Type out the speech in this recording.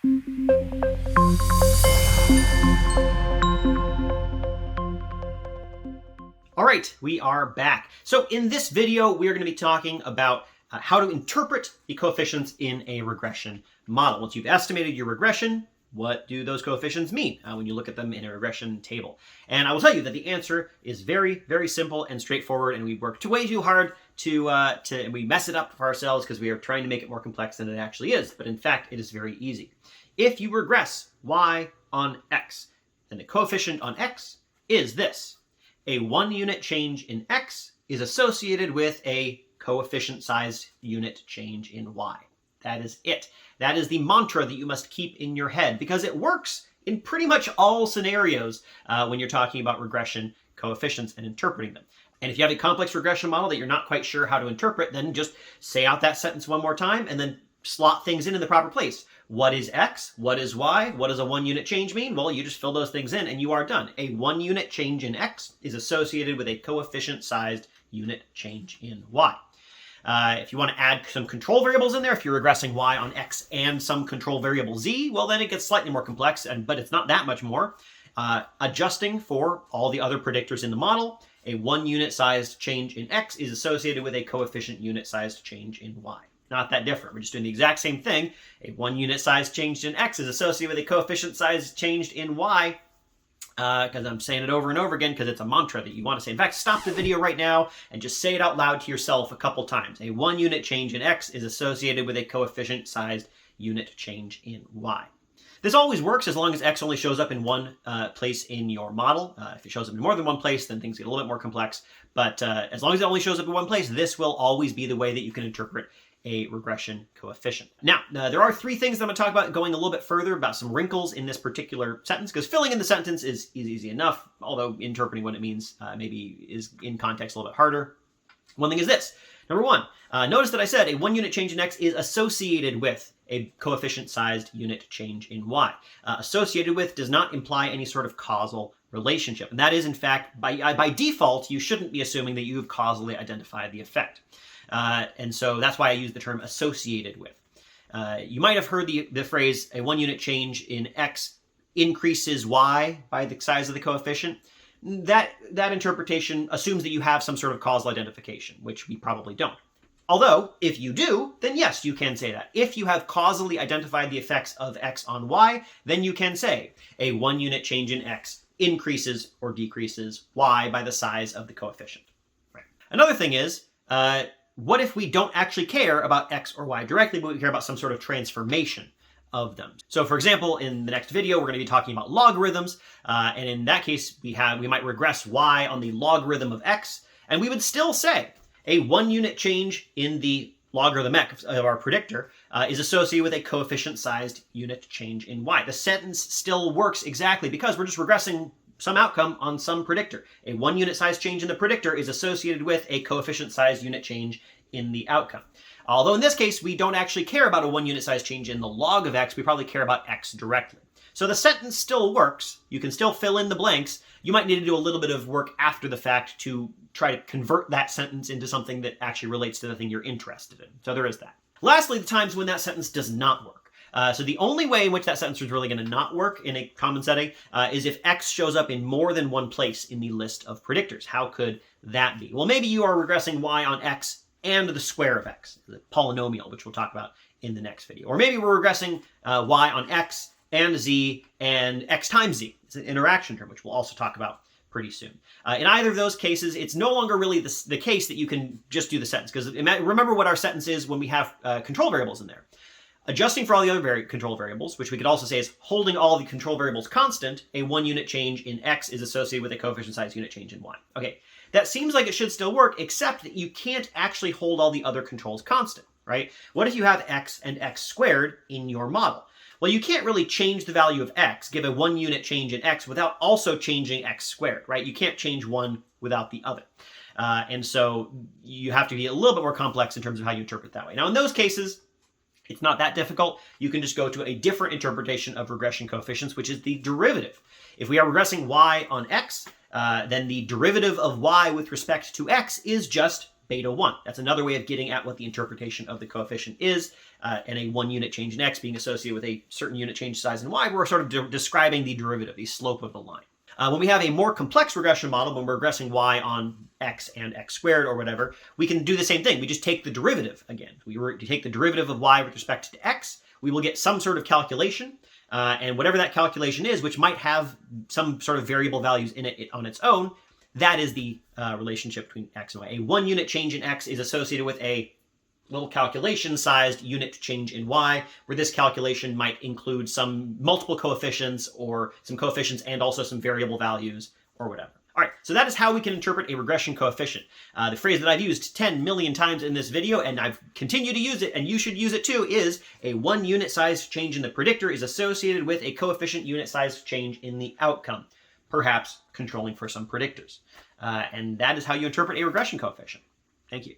All right, we are back. So in this video, we are going to be talking about how to interpret the coefficients in a regression model. Once you've estimated your regression, what do those coefficients mean when you look at them in a regression table? And I will tell you that the answer is very, very simple and straightforward, and we worked way too hard and we mess it up for ourselves because we are trying to make it more complex than it actually is. But in fact, it is very easy. If you regress y on x, then the coefficient on x is this. A 1 unit change in x is associated with a coefficient-sized unit change in y. That is it. That is the mantra that you must keep in your head because it works in pretty much all scenarios when you're talking about regression coefficients and interpreting them. And if you have a complex regression model that you're not quite sure how to interpret, then just say out that sentence one more time and then slot things in the proper place. What is x? What is y? What does a 1 unit change mean? Well, you just fill those things in and you are done. A 1 unit change in x is associated with a coefficient-sized unit change in y. If you want to add some control variables in there, if you're regressing y on x and some control variable z, well, then it gets slightly more complex, but it's not that much more. Adjusting for all the other predictors in the model, a 1 unit sized change in x is associated with a coefficient unit sized change in y. Not that different. We're just doing the exact same thing. A 1 unit size change in x is associated with a coefficient size change in y. Because I'm saying it over and over again because it's a mantra that you want to say. In fact, stop the video right now and just say it out loud to yourself a couple times. A 1 unit change in x is associated with a coefficient-sized unit change in y. This always works as long as x only shows up in one place in your model. If it shows up in more than one place, then things get a little bit more complex. But as long as it only shows up in one place, this will always be the way that you can interpret a regression coefficient. Now, there are 3 things that I'm going to talk about going a little bit further about some wrinkles in this particular sentence, because filling in the sentence is easy enough, although interpreting what it means maybe is in context a little bit harder. One thing is this. Number 1, notice that I said a 1 unit change in x is associated with a coefficient-sized unit change in y. Associated with does not imply any sort of causal relationship. And that is, in fact, by default, you shouldn't be assuming that you've causally identified the effect. And so that's why I use the term associated with. You might have heard the phrase, a 1 unit change in x increases y by the size of the coefficient. That interpretation assumes that you have some sort of causal identification, which we probably don't. Although, if you do, then yes, you can say that. If you have causally identified the effects of x on y, then you can say a 1 unit change in x increases or decreases y by the size of the coefficient. Right. Another thing is, what if we don't actually care about x or y directly, but we care about some sort of transformation of them? So for example, in the next video, we're going to be talking about logarithms. And in that case, we might regress y on the logarithm of x. And we would still say a 1 unit change in the logarithm x of our predictor is associated with a coefficient-sized unit change in y. The sentence still works exactly because we're just regressing some outcome on some predictor. A 1 unit size change in the predictor is associated with a coefficient size unit change in the outcome. Although in this case, we don't actually care about a 1 unit size change in the log of x, we probably care about x directly. So the sentence still works. You can still fill in the blanks. You might need to do a little bit of work after the fact to try to convert that sentence into something that actually relates to the thing you're interested in. So there is that. Lastly, the times when that sentence does not work. So the only way in which that sentence is really going to not work in a common setting is if x shows up in more than one place in the list of predictors. How could that be? Well, maybe you are regressing y on x and the square of x, the polynomial, which we'll talk about in the next video. Or maybe we're regressing y on x and z and x times z. It's an interaction term, which we'll also talk about pretty soon. In either of those cases, it's no longer really the case that you can just do the sentence. Because remember what our sentence is when we have control variables in there. Adjusting for all the other control variables, which we could also say is holding all the control variables constant, a 1 unit change in x is associated with a coefficient size unit change in y. Okay, that seems like it should still work, except that you can't actually hold all the other controls constant, right? What if you have x and x squared in your model? Well, you can't really change the value of x, give a 1 unit change in x without also changing x squared, right? You can't change one without the other. And so you have to be a little bit more complex in terms of how you interpret that way. Now, in those cases, it's not that difficult. You can just go to a different interpretation of regression coefficients, which is the derivative. If we are regressing y on x, then the derivative of y with respect to x is just beta 1. That's another way of getting at what the interpretation of the coefficient is, and a 1 unit change in x being associated with a certain unit change size in y. We're sort of describing the derivative, the slope of the line. When we have a more complex regression model, when we're regressing y on x and x squared or whatever, we can do the same thing. We just take the derivative again. We take the derivative of y with respect to x. We will get some sort of calculation, and whatever that calculation is, which might have some sort of variable values in it on its own, that is the relationship between x and y. A 1 unit change in x is associated with a little calculation-sized unit change in y, where this calculation might include some multiple coefficients or some coefficients and also some variable values or whatever. All right, so that is how we can interpret a regression coefficient. The phrase that I've used 10 million times in this video, and I've continued to use it, and you should use it too, is a 1 unit size change in the predictor is associated with a coefficient unit size change in the outcome, perhaps controlling for some predictors. And that is how you interpret a regression coefficient. Thank you.